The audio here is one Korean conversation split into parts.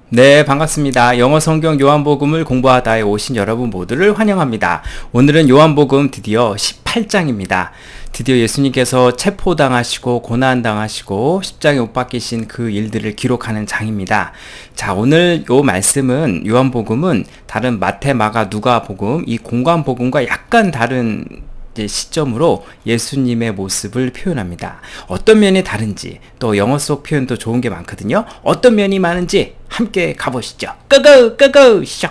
네, 반갑습니다. 영어 성경 요한복음을 공부하다에 오신 여러분 모두를 환영합니다. 오늘은 요한복음 드디어 18장입니다. 드디어 예수님께서 체포당하시고 고난당하시고 십자가에 못 박히신 그 일들을 기록하는 장입니다. 자, 오늘 요 말씀은 요한복음은 다른 마태, 마가, 누가복음 이 공관복음과 약간 다른 시점으로 예수님의 모습을 표현합니다. 어떤 면이 다른지, 또 영어 속 표현도 좋은 게 많거든요. 어떤 면이 많은지 함께 가보시죠. 고고 고고 쇼.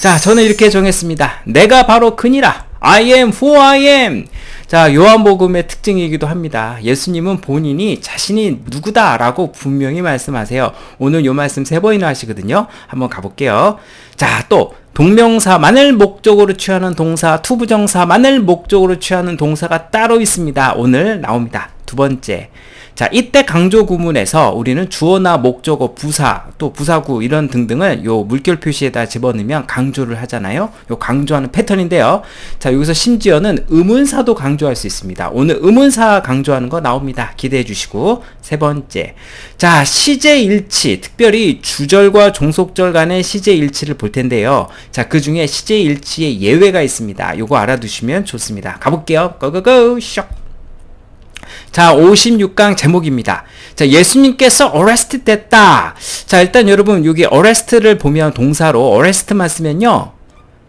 자, 저는 이렇게 정했습니다. 내가 바로 그니라. I am who I am. 자, 요한복음의 특징이기도 합니다. 예수님은 본인이 자신이 누구다라고 분명히 말씀하세요. 오늘 요 말씀 3번이나 하시거든요. 한번 가볼게요. 자, 또 동명사만을 목적으로 취하는 동사, 투부정사만을 목적으로 취하는 동사가 따로 있습니다. 오늘 나옵니다. 두 번째. 자, 이때 강조 구문에서 우리는 주어나 목적어, 부사, 또 부사구 이런 등등을 요 물결 표시에다 집어넣으면 강조를 하잖아요. 요 강조하는 패턴인데요. 자, 여기서 심지어는 의문사도 강조할 수 있습니다. 오늘 의문사 강조하는 거 나옵니다. 기대해 주시고. 세 번째. 자, 시제일치, 특별히 주절과 종속절 간의 시제일치를 볼 텐데요. 자, 그 중에 시제일치에 예외가 있습니다. 요거 알아두시면 좋습니다. 가볼게요. 고고고 쇼. 자, 56강 제목입니다. 자, 예수님께서 arrest 됐다. 자, 일단 여러분 여기 arrest를 보면 동사로 arrest만 쓰면요,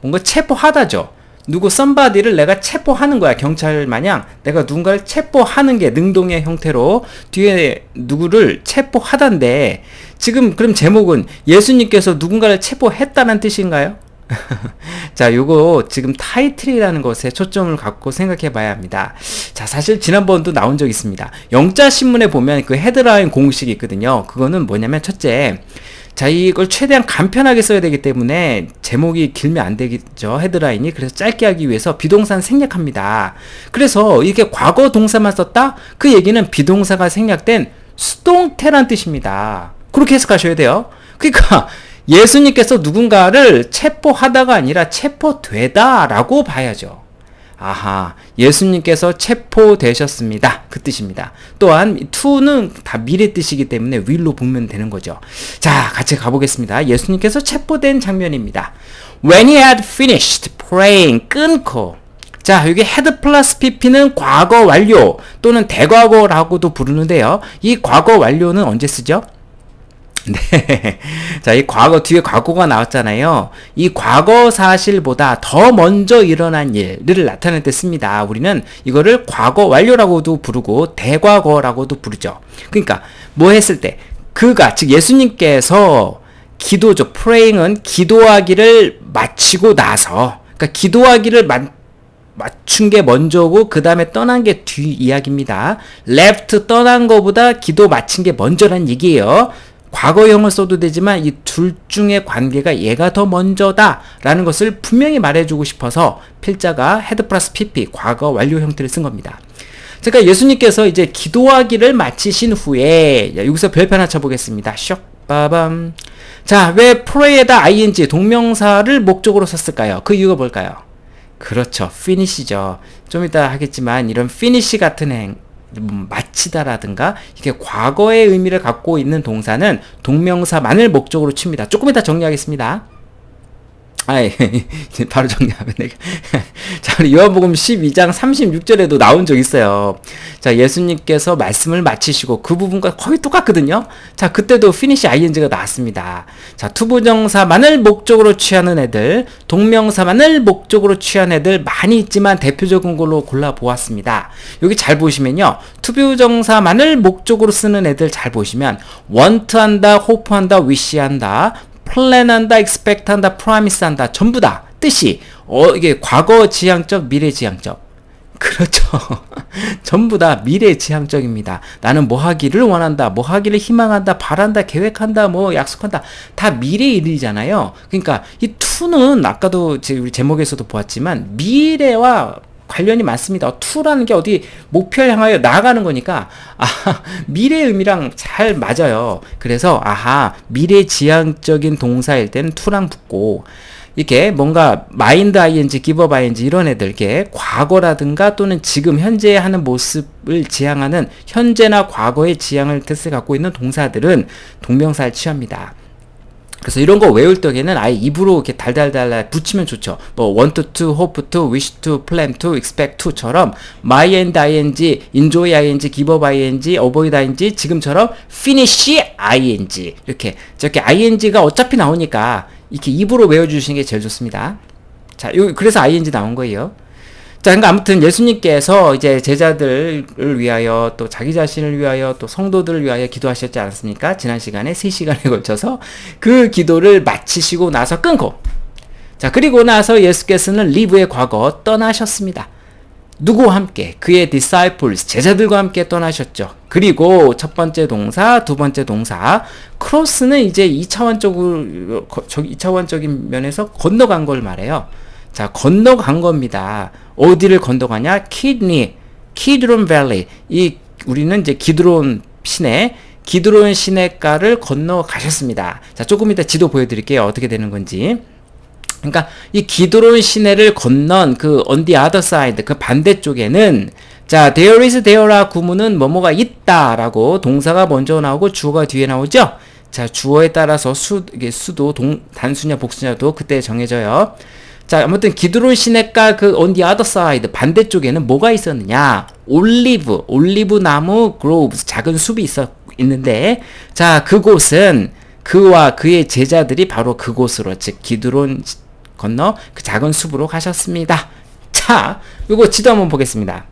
뭔가 체포하다죠. 누구 somebody를 내가 체포하는 거야. 경찰 마냥 내가 누군가를 체포하는 게 능동의 형태로 뒤에 누구를 체포하단데, 지금 그럼 제목은 예수님께서 누군가를 체포했다는 뜻인가요? 자, 요거 지금 타이틀이라는 것에 초점을 갖고 생각해 봐야 합니다. 자, 사실 지난번도 나온 적 있습니다. 영자신문에 보면 그 헤드라인 공식이 있거든요. 그거는 뭐냐면, 첫째, 자, 이걸 최대한 간편하게 써야 되기 때문에 제목이 길면 안 되겠죠, 헤드라인이. 그래서 짧게 하기 위해서 비동사는 생략합니다. 그래서 이렇게 과거 동사만 썼다? 그 얘기는 비동사가 생략된 수동태란 뜻입니다. 그렇게 해석하셔야 돼요. 그러니까 예수님께서 누군가를 체포하다가 아니라 체포되다라고 봐야죠. 아하, 예수님께서 체포되셨습니다. 그 뜻입니다. 또한 to는 다 미래 뜻이기 때문에 will로 보면 되는 거죠. 자, 같이 가보겠습니다. 예수님께서 체포된 장면입니다. When he had finished praying, 끊고. 자, 여기 had 플러스 pp는 과거 완료 또는 대과거라고도 부르는데요. 이 과거 완료는 언제 쓰죠? 네. 자, 이 과거, 뒤에 과거가 나왔잖아요. 이 과거 사실보다 더 먼저 일어난 일을 나타낼 때 씁니다. 우리는 이거를 과거 완료라고도 부르고 대과거라고도 부르죠. 그러니까 뭐 했을 때, 그가, 즉 예수님께서 기도죠. praying은 기도하기를 마치고 나서, 그러니까 기도하기를 맞춘 게 먼저고 그 다음에 떠난 게 뒤 이야기입니다. left, 떠난 거보다 기도 마친 게 먼저란 얘기예요. 과거형을 써도 되지만 이 둘 중의 관계가 얘가 더 먼저다 라는 것을 분명히 말해주고 싶어서 필자가 head 플러스 pp, 과거 완료 형태를 쓴 겁니다. 그러니까 예수님께서 이제 기도하기를 마치신 후에, 여기서 별표 하나 쳐보겠습니다. 쇽 빠밤. 자, 왜 pray에다 ing 동명사를 목적으로 썼을까요? 그 이유가 뭘까요? 그렇죠, finish죠. 좀 이따 하겠지만 이런 finish 같은 마치다라든가 이게 과거의 의미를 갖고 있는 동사는 동명사만을 목적으로 칩니다. 조금 이따 정리하겠습니다. 바로 정리하면 내가. 자, 우리 요한복음 12장 36절에도 나온 적 있어요. 자, 예수님께서 말씀을 마치시고 그 부분과 거의 똑같거든요. 자, 그때도 finish ing가 나왔습니다. 자, 투부정사만을 목적으로 취하는 애들, 동명사만을 목적으로 취한 애들 많이 있지만 대표적인 걸로 골라보았습니다. 여기 잘 보시면요, 투부정사만을 목적으로 쓰는 애들 잘 보시면 want 한다, hope 한다, wish 한다, 플랜 한다, expect 한다, promise 한다, 전부 다 뜻이 이게 과거 지향적, 미래 지향적. 그렇죠. 전부 다 미래 지향적입니다. 나는 뭐 하기를 원한다, 뭐 하기를 희망한다, 바란다, 계획한다, 뭐 약속한다. 다 미래 일이잖아요. 그러니까 이 to는 아까도 우리 제목에서도 보았지만 미래와 관련이 많습니다. to라는 게 어디 목표를 향하여 나아가는 거니까, 미래의 의미랑 잘 맞아요. 그래서 미래 지향적인 동사일 때는 to랑 붙고, 이렇게 뭔가 마인드 ing, 기브업 ing 이런 애들 이렇게 과거라든가 또는 지금 현재 하는 모습을 지향하는 현재나 과거의 지향을 뜻을 갖고 있는 동사들은 동명사를 취합니다. 그래서 이런 거 외울 적에는 아예 입으로 이렇게 달달달 붙이면 좋죠. 뭐 want to, hope to, wish to, plan to, expect to처럼 my and ing, enjoy ing, give up ing, avoid ing 지금처럼 finish ing 이렇게 저렇게 ing가 어차피 나오니까 이렇게 입으로 외워주시는 게 제일 좋습니다. 자, 그래서 ing 나온 거예요. 자, 그러니까 아무튼 예수님께서 이제 제자들을 위하여 또 자기 자신을 위하여 또 성도들을 위하여 기도하셨지 않았습니까? 지난 시간에 3시간에 걸쳐서 그 기도를 마치시고 나서 끊고, 자, 그리고 나서 예수께서는 리브의 과거 떠나셨습니다. 누구와 함께? 그의 disciples, 제자들과 함께 떠나셨죠. 그리고 첫 번째 동사, 두 번째 동사, 크로스는 이제 2차원적인 면에서 건너간 걸 말해요. 자, 건너간 겁니다. 어디를 건너가냐? 키드론 밸리. 우리는 이제 기드론 시내가를 건너가셨습니다. 자, 조금 이따 지도 보여드릴게요. 어떻게 되는 건지. 그러니까 이 기드론 시내를 건넌 그 on the other side, 그 반대쪽에는 자, there is, there라 구문은 뭐뭐가 있다라고 동사가 먼저 나오고 주어가 뒤에 나오죠. 자, 주어에 따라서 수도 단수냐 복수냐도 그때 정해져요. 자, 아무튼 기드론 시내가 그 on the other side 반대쪽에는 뭐가 있었느냐? 올리브 나무 groves, 작은 숲이 있는데, 자, 그곳은 그와 그의 제자들이 바로 그곳으로, 즉 기드론 건너 그 작은 숲으로 가셨습니다. 자, 요거 지도 한번 보겠습니다.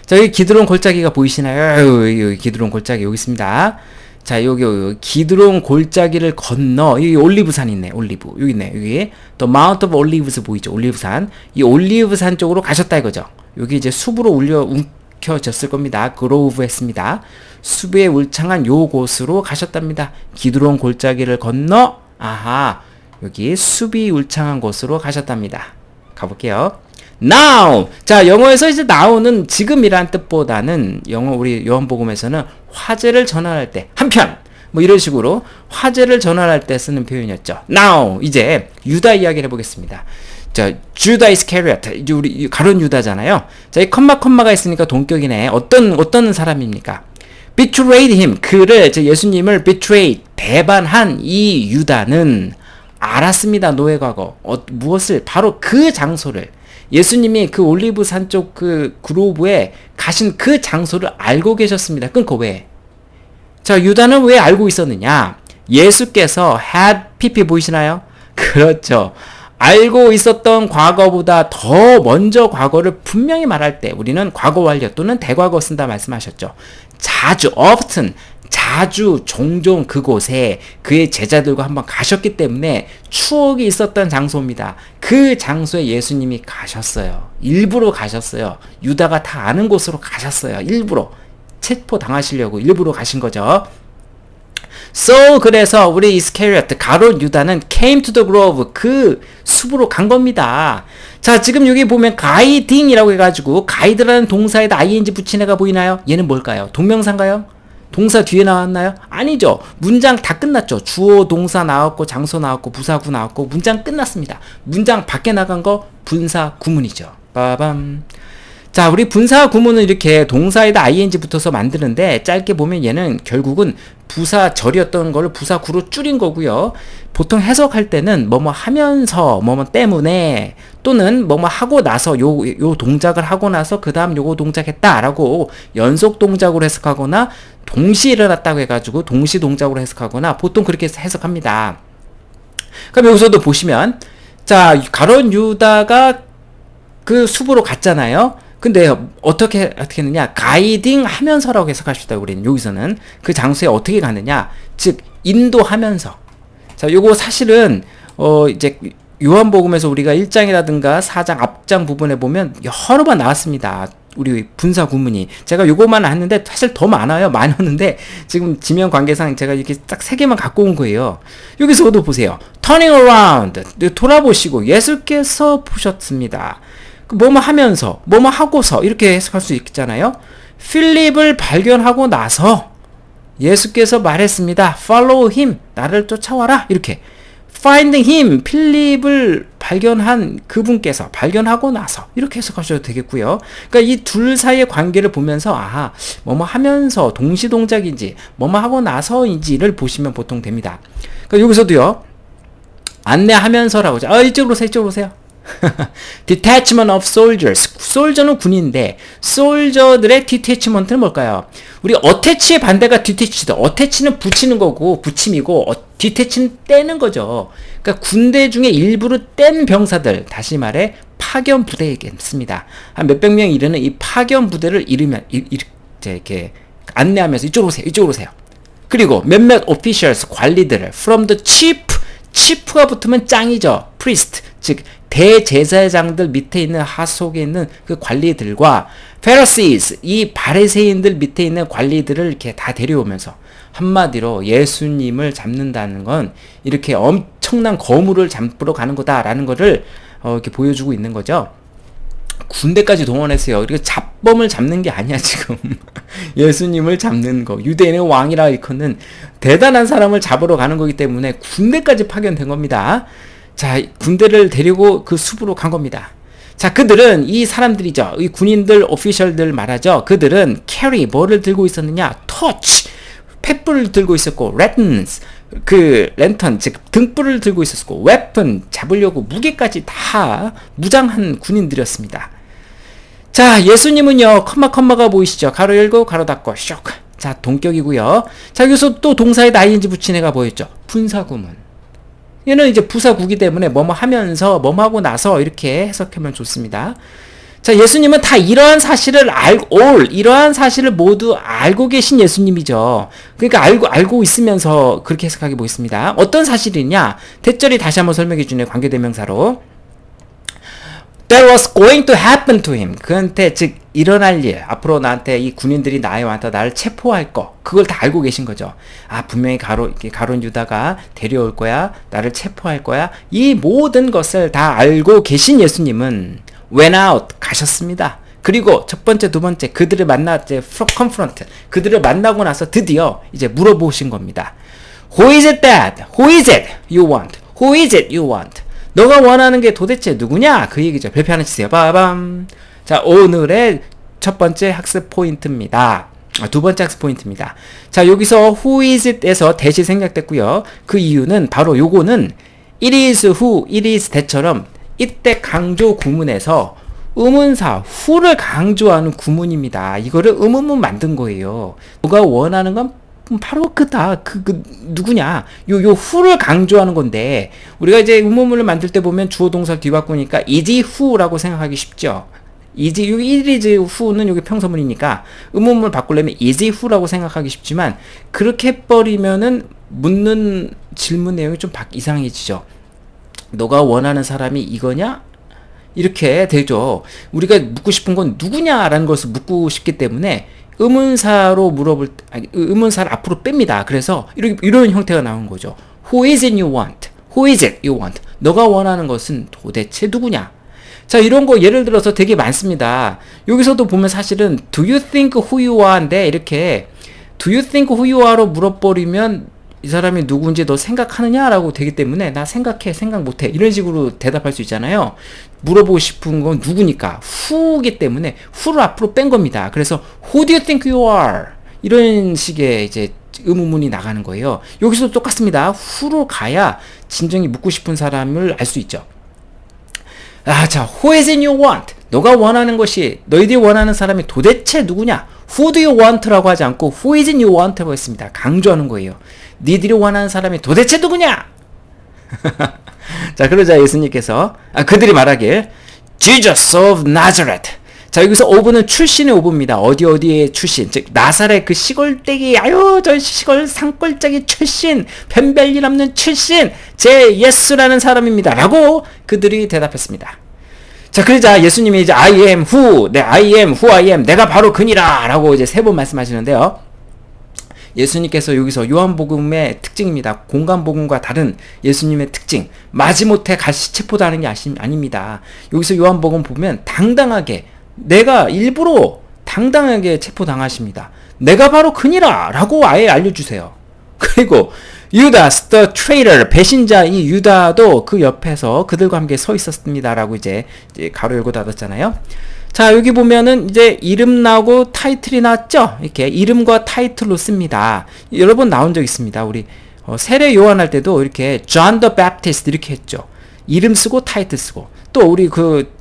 자, 여기 기드론 골짜기가 보이시나요? 여기 기드론 골짜기 여기 있습니다. 자, 여기 기드론 골짜기를 건너, 여기 올리브산 있네, 여기 있네, 여기. 또 마운트 오브 올리브스 보이죠? 올리브산. 이 올리브산 쪽으로 가셨다 이거죠. 여기 이제 숲으로 움켜졌을 겁니다. 그로브 했습니다. 숲에 울창한 요곳으로 가셨답니다. 기드론 골짜기를 건너, 여기 숲이 울창한 곳으로 가셨답니다. 가볼게요. Now! 자, 영어에서 이제 now는 지금이란 뜻보다는 우리 요한복음에서는 화제를 전환할 때, 한편! 뭐 이런 식으로 화제를 전환할 때 쓰는 표현이었죠. Now! 이제 유다 이야기를 해보겠습니다. 자, 주다 이스카리오트. 이제 우리 가룟 유다잖아요. 자, 이 컴마가 있으니까 동격이네. 어떤 사람입니까? Betrayed him. 예수님을 betray, 배반한 이 유다는 알았습니다. 노예 과거. 무엇을? 바로 그 장소를. 예수님이 그 올리브산 쪽 그 그로브에 가신 그 장소를 알고 계셨습니다. 끊고 왜? 자, 유다는 왜 알고 있었느냐? 예수께서 had PP 보이시나요? 그렇죠. 알고 있었던 과거보다 더 먼저 과거를 분명히 말할 때 우리는 과거 완료 또는 대과거 쓴다 말씀하셨죠. often, 종종 그곳에 그의 제자들과 한번 가셨기 때문에 추억이 있었던 장소입니다. 그 장소에 예수님이 가셨어요. 일부러 가셨어요. 유다가 다 아는 곳으로 가셨어요. 일부러. 체포 당하시려고 일부러 가신 거죠. So, 그래서 우리 이스카리오트, 가룟 유다는 came to the grove, 그 숲으로 간 겁니다. 자, 지금 여기 보면 guiding이라고 해가지고 가이드라는 동사에다 ing 붙인 애가 보이나요? 얘는 뭘까요? 동명사인가요? 동사 뒤에 나왔나요? 아니죠. 문장 다 끝났죠. 주어, 동사 나왔고, 장소 나왔고, 부사구 나왔고, 문장 끝났습니다. 문장 밖에 나간 거 분사 구문이죠. 빠밤. 자, 우리 분사 구문은 이렇게 동사에다 ing 붙어서 만드는데, 짧게 보면 얘는 결국은 부사절이었던 걸 부사구로 줄인 거고요. 보통 해석할 때는 뭐뭐 하면서, 뭐뭐 때문에, 또는 뭐뭐 하고 나서, 요 동작을 하고 나서 그 다음 요거 동작했다라고 연속 동작으로 해석하거나 동시에 일어났다고 해가지고 동시 동작으로 해석하거나 보통 그렇게 해석합니다. 그럼 여기서도 보시면, 자, 가룟 유다가 그 숲으로 갔잖아요. 근데 어떻게 했느냐? 가이딩 하면서라고 해석합시다. 우리는 여기서는 그 장소에 어떻게 가느냐? 즉 인도하면서. 자, 요거 사실은 이제 요한복음에서 우리가 1장이라든가 4장 앞장 부분에 보면 여러 번 나왔습니다. 우리 분사 구문이. 제가 요거만 했는데 사실 더 많았는데 지금 지면 관계상 제가 이렇게 딱 3개만 갖고 온 거예요. 여기서도 보세요. turning around. 돌아보시고 예수께서 보셨습니다. 뭐뭐 하면서, 뭐뭐 하고서 이렇게 해석할 수 있잖아요. 필립을 발견하고 나서 예수께서 말했습니다. Follow him. 나를 쫓아와라. 이렇게. finding him, 필립을 발견한 그분께서 발견하고 나서 이렇게 해석하셔도 되겠고요. 그러니까 이 둘 사이의 관계를 보면서 아하, 뭐뭐 하면서 동시동작인지 뭐뭐 하고 나서인지를 보시면 보통 됩니다. 그러니까 여기서도요. 안내하면서라고 하죠. 이쪽으로 오세요. 이쪽으로 오세요. Detachment of soldiers. soldier는 군인인데 soldier들의 detachment는 뭘까요? 우리 attach의 반대가 detach다. attach는 붙이는 거고 붙임이고 detach는 떼는 거죠. 그러니까 군대 중에 일부를 뗀 병사들, 다시 말해 파견 부대이겠습니다. 한 몇백 명이 이르는 이 파견 부대를 이렇게 안내하면서 이쪽으로 오세요. 이쪽으로 오세요. 그리고 몇몇 officials, 관리들을 from the chief가 붙으면 짱이죠. priest, 즉 대제사장들 밑에 있는 하속에 있는 그 관리들과 Pharisees, 이 바리새인들 밑에 있는 관리들을 이렇게 다 데려오면서 한마디로 예수님을 잡는다는 건 이렇게 엄청난 거물을 잡으러 가는 거다라는 거를 이렇게 보여주고 있는 거죠. 군대까지 동원했어요. 그리고 잡범을 잡는 게 아니야 지금. 예수님을 잡는 거, 유대인의 왕이라 일컫는 대단한 사람을 잡으러 가는 거기 때문에 군대까지 파견된 겁니다. 자, 군대를 데리고 그 숲으로 간 겁니다. 자, 그들은 이 사람들이죠. 이 군인들, 오피셜들 말하죠. 그들은 carry, 뭐를 들고 있었느냐? torch, 횃불을 들고 있었고, lanterns, 그 랜턴, 즉 등불을 들고 있었고, weapon, 잡으려고 무기까지 다 무장한 군인들이었습니다. 자, 예수님은요, 컴마가 보이시죠? 가로 열고, 가로 닫고, 쇽. 자, 동격이고요. 자, 여기서 또 동사에다 ing 붙인 애가 보였죠? 분사구문. 얘는 이제 부사구기 때문에 뭐뭐 하면서, 뭐뭐 하고 나서 이렇게 해석하면 좋습니다. 자, 예수님은 다 이러한 사실을 이러한 사실을 모두 알고 계신 예수님이죠. 그러니까 알고 있으면서 그렇게 해석하게 보였습니다. 어떤 사실이냐? 대절이 다시 한번 설명해 주네, 관계대명사로. That was going to happen to him. 그한테, 즉, 일어날 일. 앞으로 나한테 이 군인들이 나에 와서 나를 체포할 거. 그걸 다 알고 계신 거죠. 분명히 가룟 유다가 데려올 거야. 나를 체포할 거야. 이 모든 것을 다 알고 계신 예수님은 went out, 가셨습니다. 그리고 첫 번째, 두 번째, 그들을 confront, 그들을 만나고 나서 드디어 이제 물어보신 겁니다. Who is it that? Who is it you want? Who is it you want? 너가 원하는 게 도대체 누구냐? 그 얘기죠. 별표 하나 치세요. 빠밤. 자, 오늘의 첫 번째 학습 포인트입니다. 두 번째 학습 포인트입니다. 자, 여기서 who is it에서 대시 생략됐고요. 그 이유는 바로 요거는 it is who, it is that처럼 이때 강조 구문에서 의문사 who를 강조하는 구문입니다. 이거를 의문문 만든 거예요. 너가 원하는 건 바로 그다. 누구냐? 요 who를 강조하는 건데, 우리가 이제 의문문을 만들 때 보면 주어 동사를 뒤바꾸니까 is who라고 생각하기 쉽죠. it is who는 여기 평서문이니까 의문문을 바꾸려면 is who라고 생각하기 쉽지만, 그렇게 해버리면은 묻는 질문 내용이 좀 이상해지죠. 너가 원하는 사람이 이거냐? 이렇게 되죠. 우리가 묻고 싶은 건 누구냐라는 것을 묻고 싶기 때문에 의문사로 의문사를 앞으로 뺍니다. 그래서 이런 형태가 나온 거죠. Who is it you want? Who is it you want? 너가 원하는 것은 도대체 누구냐? 자, 이런 거 예를 들어서 되게 많습니다. 여기서도 보면 사실은 Do you think who you are인데, 이렇게 Do you think who you are로 물어버리면 이 사람이 누구인지 너 생각하느냐라고 되기 때문에 나 생각해, 생각 못해, 이런 식으로 대답할 수 있잖아요. 물어보고 싶은 건 누구니까 who기 때문에 who를 앞으로 뺀 겁니다. 그래서 who do you think you are? 이런 식의 이제 의문문이 나가는 거예요. 여기서도 똑같습니다. who로 가야 진정히 묻고 싶은 사람을 알 수 있죠. 자, who is it you want? 너가 원하는 것이, 너희들이 원하는 사람이 도대체 누구냐? Who do you want?라고 하지 않고 Who is it you want?라고 했습니다. 강조하는 거예요. 니들이 원하는 사람이 도대체 누구냐? 자, 그러자 예수님께서 그들이 말하길 Jesus of Nazareth. 자, 여기서 of는 출신의 of입니다. 어디의 출신, 즉 나사렛 그 시골떼기, 저 시골 산골짜기 출신, 펜벨리 없는 출신, 제 예수라는 사람입니다 라고 그들이 대답했습니다. 자, 그러자 예수님이 이제 I am who, I am who I am, 내가 바로 그니라 라고 이제 3번 말씀하시는데요. 예수님께서 여기서 요한복음의 특징입니다. 공간복음과 다른 예수님의 특징, 마지못해 가시 체포당하는 게 아닙니다. 여기서 요한복음 보면 당당하게, 내가 일부러 당당하게 체포당하십니다. 내가 바로 그니라 라고 아예 알려주세요. 그리고 Judas the traitor, 배신자 이 유다도 그 옆에서 그들과 함께 서 있었습니다라고 이제 가로 열고 닫았잖아요. 자, 여기 보면은 이제 이름 나오고 타이틀이 나왔죠? 이렇게 이름과 타이틀로 씁니다. 여러 번 나온 적 있습니다. 우리 세례 요한할 때도 이렇게 John the Baptist 이렇게 했죠. 이름 쓰고 타이틀 쓰고. 또 우리 그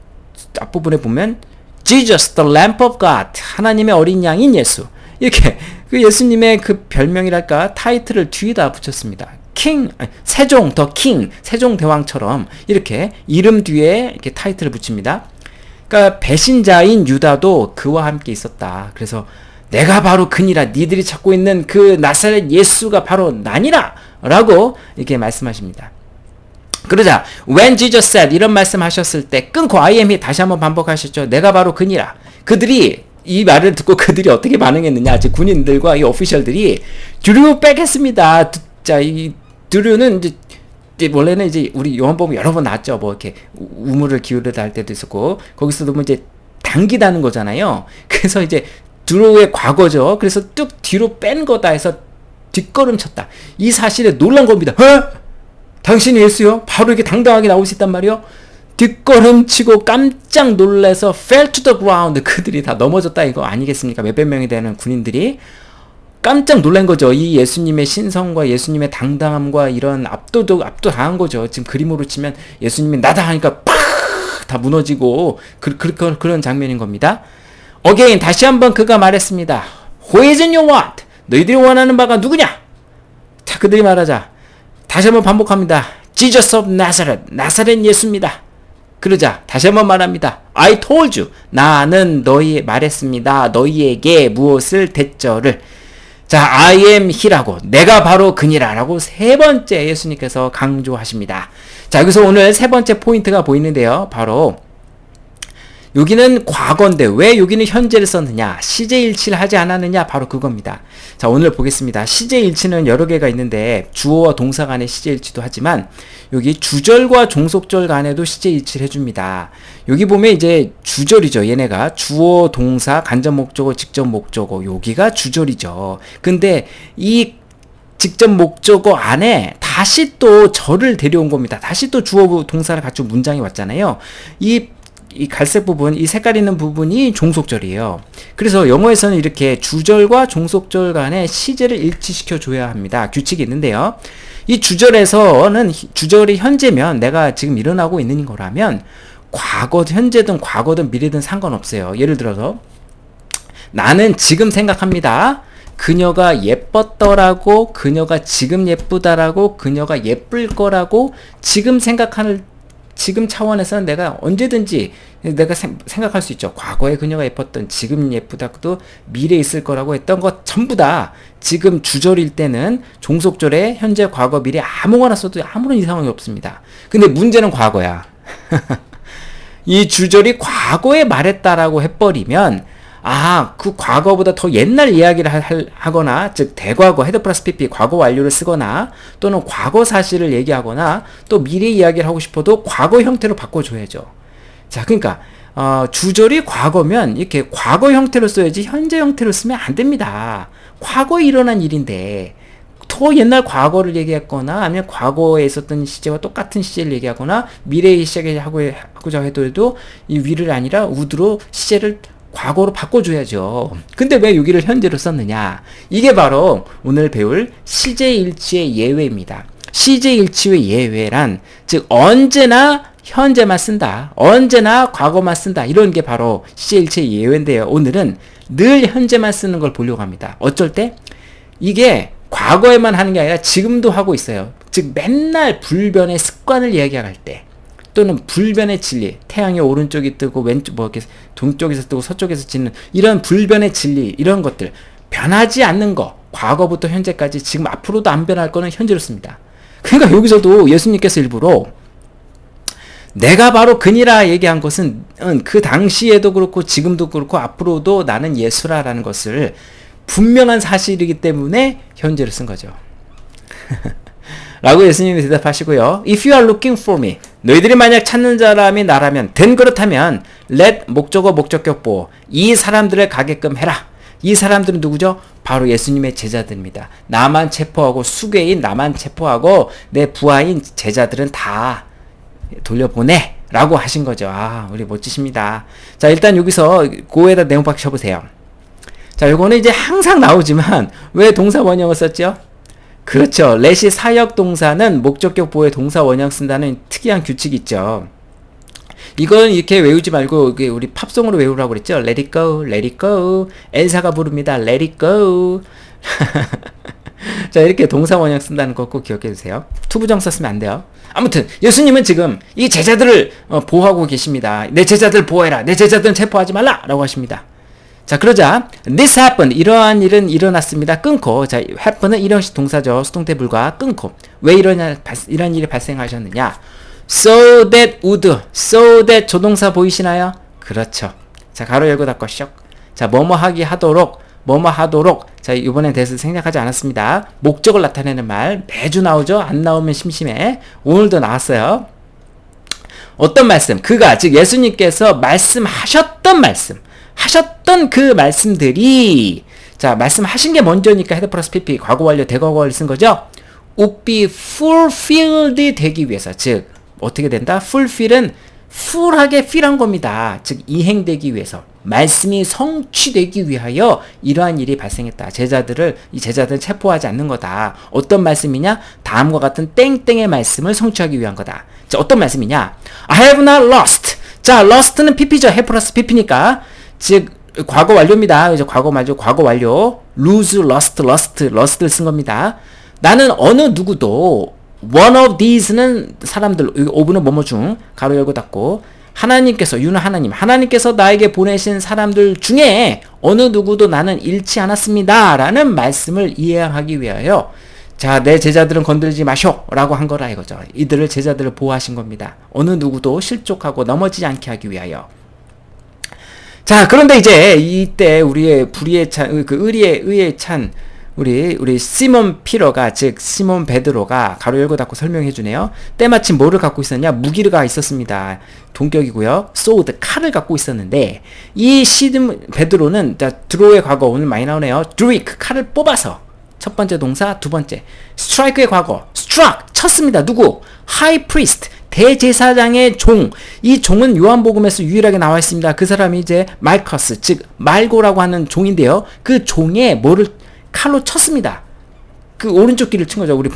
앞부분에 보면 Jesus the Lamb of God, 하나님의 어린 양인 예수. 이렇게 그 예수님의 그 별명이랄까 타이틀을 뒤에다 붙였습니다. 킹, 세종 더 킹, 세종 대왕처럼 이렇게 이름 뒤에 이렇게 타이틀을 붙입니다. 그러니까 배신자인 유다도 그와 함께 있었다. 그래서 내가 바로 그니라, 니들이 찾고 있는 그 나사렛 예수가 바로 나니라 라고 이렇게 말씀하십니다. 그러자 when Jesus said 이런 말씀하셨을 때 끊고 I am이 다시 한번 반복하셨죠. 내가 바로 그니라. 그들이 이 말을 듣고 그들이 어떻게 반응했느냐, 즉 군인들과 이 오피셜들이 드류 빼겠습니다. 자, 이 드류는 이제 원래는 이제 우리 요한복음 여러 번 나왔죠. 뭐 이렇게 우물을 기울이다 할 때도 있었고, 거기서도 뭐 이제 당기다는 거잖아요. 그래서 이제 드루의 과거죠. 그래서 뚝 뒤로 뺀 거다 해서 뒷걸음쳤다. 이 사실에 놀란 겁니다. 당신이 예수요? 바로 이렇게 당당하게 나올 수 있단 말이요? 뒷걸음치고 깜짝 놀라서 fell to the ground. 그들이 다 넘어졌다 이거 아니겠습니까? 몇백 명이 되는 군인들이 깜짝 놀란 거죠. 이 예수님의 신성과 예수님의 당당함과 이런 압도당한 거죠. 지금 그림으로 치면 예수님이 나다 하니까 팍 다 무너지고 그런 장면인 겁니다. Again, 다시 한번 그가 말했습니다. Who is in your want? 너희들이 원하는 바가 누구냐? 자, 그들이 말하자 다시 한번 반복합니다. Jesus of Nazareth, 나사렛 예수입니다. 그러자 다시 한번 말합니다. I told you, 나는 말했습니다. 너희에게 무엇을 대절을. 자, I am he라고, 내가 바로 그니라 라고 세 번째 예수님께서 강조하십니다. 자, 여기서 오늘 세 번째 포인트가 보이는데요. 바로 여기는 과거인데 왜 여기는 현재를 썼느냐, 시제일치를 하지 않았느냐, 바로 그겁니다. 자, 오늘 보겠습니다. 시제일치는 여러 개가 있는데 주어와 동사 간의 시제일치도 하지만 여기 주절과 종속절 간에도 시제일치를 해줍니다. 여기 보면 이제 주절이죠. 얘네가 주어, 동사, 간접 목적어, 직접 목적어, 여기가 주절이죠. 근데 이 직접 목적어 안에 다시 또 절을 데려온 겁니다. 다시 또 주어, 동사를 갖춘 문장이 왔잖아요. 이 갈색 부분, 이 색깔 있는 부분이 종속절이에요. 그래서 영어에서는 이렇게 주절과 종속절 간의 시제를 일치시켜 줘야 합니다. 규칙이 있는데요. 이 주절에서는 주절이 현재면 내가 지금 일어나고 있는 거라면 과거, 현재든 과거든 미래든 상관없어요. 예를 들어서 나는 지금 생각합니다. 그녀가 예뻤더라고, 그녀가 지금 예쁘다라고, 그녀가 예쁠 거라고 지금 지금 차원에서는 내가 언제든지 내가 생각할 수 있죠. 과거에 그녀가 예뻤던, 지금 예쁘다도 미래에 있을 거라고 했던 것 전부 다 지금 주절일 때는 종속절에 현재, 과거, 미래 아무거나 써도 아무런 이상이 없습니다. 근데 문제는 과거야. 이 주절이 과거에 말했다라고 해버리면 그 과거보다 더 옛날 이야기를 하거나, 즉 대과거, 헤드 플러스 PP, 과거 완료를 쓰거나, 또는 과거 사실을 얘기하거나, 또 미래 이야기를 하고 싶어도 과거 형태로 바꿔줘야죠. 자, 그러니까 주절이 과거면 이렇게 과거 형태로 써야지 현재 형태로 쓰면 안 됩니다. 과거에 일어난 일인데 더 옛날 과거를 얘기했거나, 아니면 과거에 있었던 시제와 똑같은 시제를 얘기하거나, 미래의 시제를 하고자 해도 이 위를 아니라 우드로 시제를 과거로 바꿔줘야죠. 근데 왜 여기를 현재로 썼느냐? 이게 바로 오늘 배울 시제일치의 예외입니다. 시제일치의 예외란, 즉 언제나 현재만 쓴다, 언제나 과거만 쓴다, 이런 게 바로 시제일치의 예외인데요. 오늘은 늘 현재만 쓰는 걸 보려고 합니다. 어쩔 때 이게 과거에만 하는 게 아니라 지금도 하고 있어요. 즉 맨날 불변의 습관을 이야기할 때, 또는 불변의 진리, 태양이 오른쪽이 뜨고 왼쪽 이렇게 동쪽에서 뜨고 서쪽에서 지는 이런 불변의 진리, 이런 것들 변하지 않는 거, 과거부터 현재까지 지금 앞으로도 안 변할 거는 현재로 씁니다. 그러니까 여기서도 예수님께서 일부러 내가 바로 그니라 얘기한 것은 그 당시에도 그렇고 지금도 그렇고 앞으로도 나는 예수라라는 것을 분명한 사실이기 때문에 현재로 쓴 거죠. 라고 예수님이 대답하시고요. If you are looking for me, 너희들이 만약 찾는 사람이 나라면, 그렇다면 let 목적어 목적격보 이 사람들을 가게끔 해라. 이 사람들은 누구죠? 바로 예수님의 제자들입니다. 나만 체포하고 수괴인 나만 체포하고 내 부하인 제자들은 다 돌려보내 라고 하신 거죠. 아, 우리 멋지십니다. 자, 일단 여기서 고에다 네모박 쳐보세요. 자, 요거는 이제 항상 나오지만 왜 동사 원형을 썼죠? 그렇죠. let이 사역 동사는 목적격 보호에 동사 원형 쓴다는 특이한 규칙이 있죠. 이건 이렇게 외우지 말고 우리 팝송으로 외우라고 그랬죠. Let it go, let it go. 엘사가 부릅니다. Let it go. 자, 이렇게 동사 원형 쓴다는 거 꼭 기억해 주세요. 투부정 썼으면 안 돼요. 아무튼 예수님은 지금 이 제자들을 보호하고 계십니다. 내 제자들 보호해라. 내 제자들은 체포하지 말라 라고 하십니다. 자, 그러자 this happened, 이러한 일은 일어났습니다. 끊고, 자, happen은 일형식 동사죠. 수동태 불가. 끊고. 왜 이런 일이 발생하셨느냐? so that 조동사 보이시나요? 그렇죠. 자, 가로 열고 닫고 쇽. 자, 뭐뭐 하기 하도록, 뭐뭐 하도록. 자, 이번엔 대해서 생략하지 않았습니다. 목적을 나타내는 말 매주 나오죠. 안 나오면 심심해. 오늘도 나왔어요. 어떤 말씀? 그가, 즉 예수님께서 말씀하셨던 말씀, 하셨던 그 말씀들이, 자, 말씀하신 게 먼저니까 헤드 플러스 PP 과거 완료 대과거 완료 쓴 거죠. would be fulfilled 되기 위해서, 즉 어떻게 된다? fulfill은 full하게 fill한 겁니다. 즉 이행되기 위해서, 말씀이 성취되기 위하여 이러한 일이 발생했다. 이 제자들을 체포하지 않는 거다. 어떤 말씀이냐? 다음과 같은 땡땡의 말씀을 성취하기 위한 거다. 자, 어떤 말씀이냐? I have not lost. 자, lost는 pp죠. have 플러스 pp니까, 즉 과거 완료입니다. 이제 과거 완료. lose, lost를 쓴 겁니다. 나는 어느 누구도 one of these는 사람들, of는 뭐뭐 중, 가로 열고 닫고, 하나님께서, 유는 하나님께서 나에게 보내신 사람들 중에 어느 누구도 나는 잃지 않았습니다 라는 말씀을 이해하기 위하여, 자, 내 제자들은 건드리지 마쇼 라고 한 거라 이거죠. 이들을 제자들을 보호하신 겁니다. 어느 누구도 실족하고 넘어지지 않게 하기 위하여. 자, 그런데 이제 이때 우리의 불의에 찬, 그 의에 찬 우리 시몬 피터가, 즉 시몬 베드로가 가로 열고 닫고 설명해 주네요. 때마침 뭐를 갖고 있었냐? 무기가 있었습니다. 동격이고요. sword, 칼을 갖고 있었는데, 이 시몬 베드로는, 자, 드로의 과거 오늘 많이 나오네요. 드릭, 칼을 뽑아서, 첫 번째 동사, 두 번째 strike의 과거, struck, 쳤습니다. 누구? high priest, 대제사장의 종. 이 종은 요한복음에서 유일하게 나와 있습니다. 그 사람이 이제 말커스, 즉 말고라고 하는 종인데요. 그 종에 뭐를 칼로 쳤습니다. 그 오른쪽 귀를 친 거죠. 우리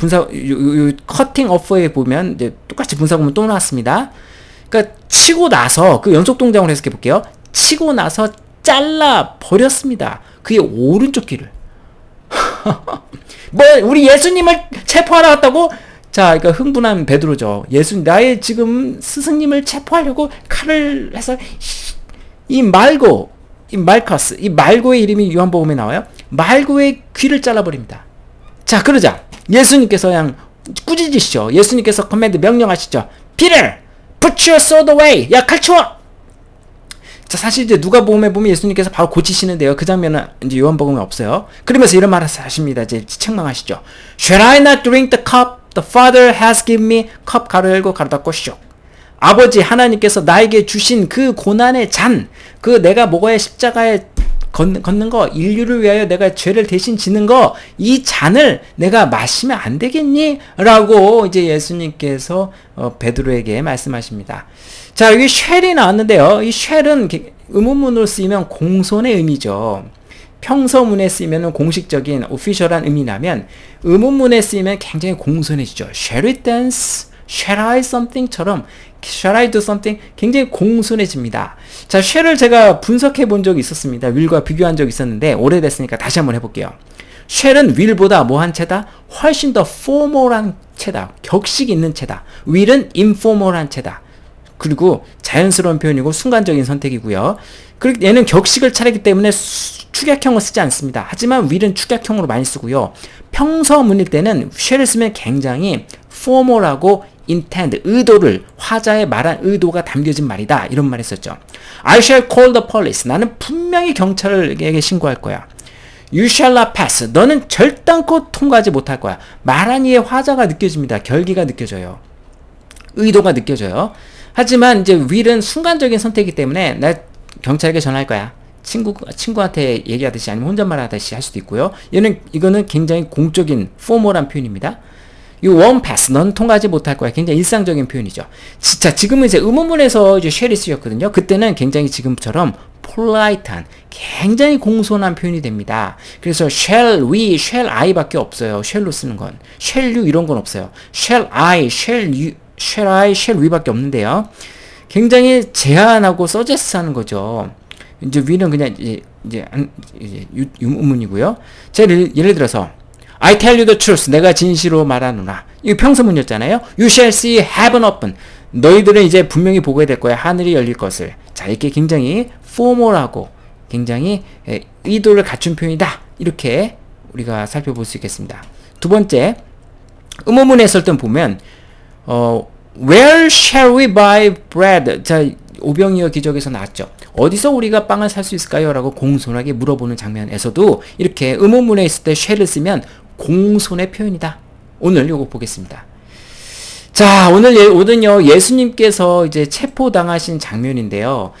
커팅 어퍼에 보면 이제 똑같이 분사구문 또 나왔습니다. 그러니까 치고 나서, 그 연속 동작으로 해석해 볼게요. 치고 나서 잘라 버렸습니다. 그의 오른쪽 귀를. 뭐 우리 예수님을 체포하러 왔다고? 자, 그러니까 흥분한 베드로죠. 나의 지금 스승님을 체포하려고 칼을 해서 이 말커스, 이 말고의 이름이 요한복음에 나와요. 말고의 귀를 잘라버립니다. 자, 그러자 예수님께서 그냥 꾸짖으시죠. 예수님께서 커맨드 명령하시죠. Peter, put your sword away. 야, 칼 치워. 자, 사실 이제 누가복음에 보면 예수님께서 바로 고치시는데요. 그 장면은 이제 요한복음에 없어요. 그러면서 이런 말을 하십니다. 이제 책망하시죠. Shall I not drink the cup the Father has given me? 컵 가로 열고 가로 닫고 쇽. 아버지 하나님께서 나에게 주신 그 고난의 잔, 그 내가 먹어야 십자가에 걷는 거, 인류를 위하여 내가 죄를 대신 지는 거, 이 잔을 내가 마시면 안 되겠니? 라고 이제 예수님께서 베드로에게 말씀하십니다. 자, 여기 쉘이 나왔는데요. 이 쉘은 의문문으로 쓰이면 공손의 의미죠. 평서문에 쓰이면 공식적인 오피셜한 의미라면, 의문문에 쓰이면 굉장히 공손해지죠. Shall we dance? Shall I something처럼 Shall I do something? 굉장히 공손해집니다. 자, shall을 제가 분석해 본 적이 있었습니다. will과 비교한 적이 있었는데 오래됐으니까 다시 한번 해볼게요. shall은 will보다 뭐한 채다? 훨씬 더 formal한 채다. 격식 있는 채다. will은 informal한 채다. 그리고 자연스러운 표현이고 순간적인 선택이고요. 그리고 얘는 격식을 차리기 때문에 축약형을 쓰지 않습니다. 하지만 will은 축약형으로 많이 쓰고요. 평서문일 때는 shall을 쓰면 굉장히 formal하고 intend, 의도를, 화자의 말한 의도가 담겨진 말이다. 이런 말 했었죠. I shall call the police. 나는 분명히 경찰에게 신고할 거야. You shall not pass. 너는 절단코 통과하지 못할 거야. 말한 이의 화자가 느껴집니다. 결기가 느껴져요. 의도가 느껴져요. 하지만 이제 will은 순간적인 선택이기 때문에 나 경찰에게 전화할 거야. 친구한테 얘기하듯이 아니면 혼잣말 하듯이 할 수도 있고요. 이거는 굉장히 공적인 포멀한 표현입니다. 이 won't pass, 넌 통과하지 못할 거야. 굉장히 일상적인 표현이죠. 자, 지금은 이제 의문문에서 이제 shall이 쓰였거든요. 그때는 굉장히 지금처럼 polite한, 굉장히 공손한 표현이 됩니다. 그래서 shall we, shall I 밖에 없어요. shall로 쓰는 건. shall you 이런 건 없어요. shall I, shall you, shall I, shall we 밖에 없는데요. 굉장히 제한하고 서제스 하는 거죠. 이제 we는 그냥 이제 의문문이고요. 예를 들어서 I tell you the truth. 내가 진실로 말하노라. 이거 평소문이었잖아요. You shall see heaven open. 너희들은 이제 분명히 보게 될 거야. 하늘이 열릴 것을. 자, 이렇게 굉장히 포멀하고 굉장히 의도를 갖춘 표현이다. 이렇게 우리가 살펴볼 수 있겠습니다. 두 번째, 의문문의 설정 보면 Where shall we buy bread? 자, 오병이어 기적에서 나왔죠. 어디서 우리가 빵을 살 수 있을까요? 라고 공손하게 물어보는 장면에서도 이렇게 의문문에 있을 때 shall을 쓰면 공손의 표현이다. 오늘 요거 보겠습니다. 자, 오늘은요, 예수님께서 이제 체포당하신 장면인데요.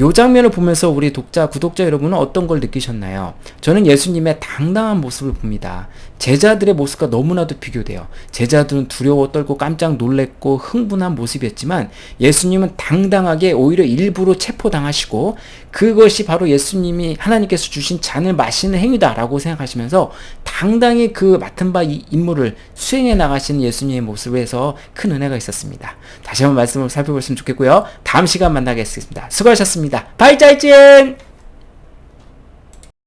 요 장면을 보면서 우리 구독자 여러분은 어떤 걸 느끼셨나요? 저는 예수님의 당당한 모습을 봅니다. 제자들의 모습과 너무나도 비교돼요. 제자들은 두려워 떨고 깜짝 놀랬고 흥분한 모습이었지만 예수님은 당당하게 오히려 일부러 체포당하시고 그것이 바로 예수님이 하나님께서 주신 잔을 마시는 행위다라고 생각하시면서 당당히 그 맡은 바 이 임무를 수행해 나가시는 예수님의 모습에서 큰 은혜가 있었습니다. 다시 한번 말씀을 살펴보셨으면 좋겠고요. 다음 시간 만나겠습니다. 수고하셨습니다. 바이짜이찐!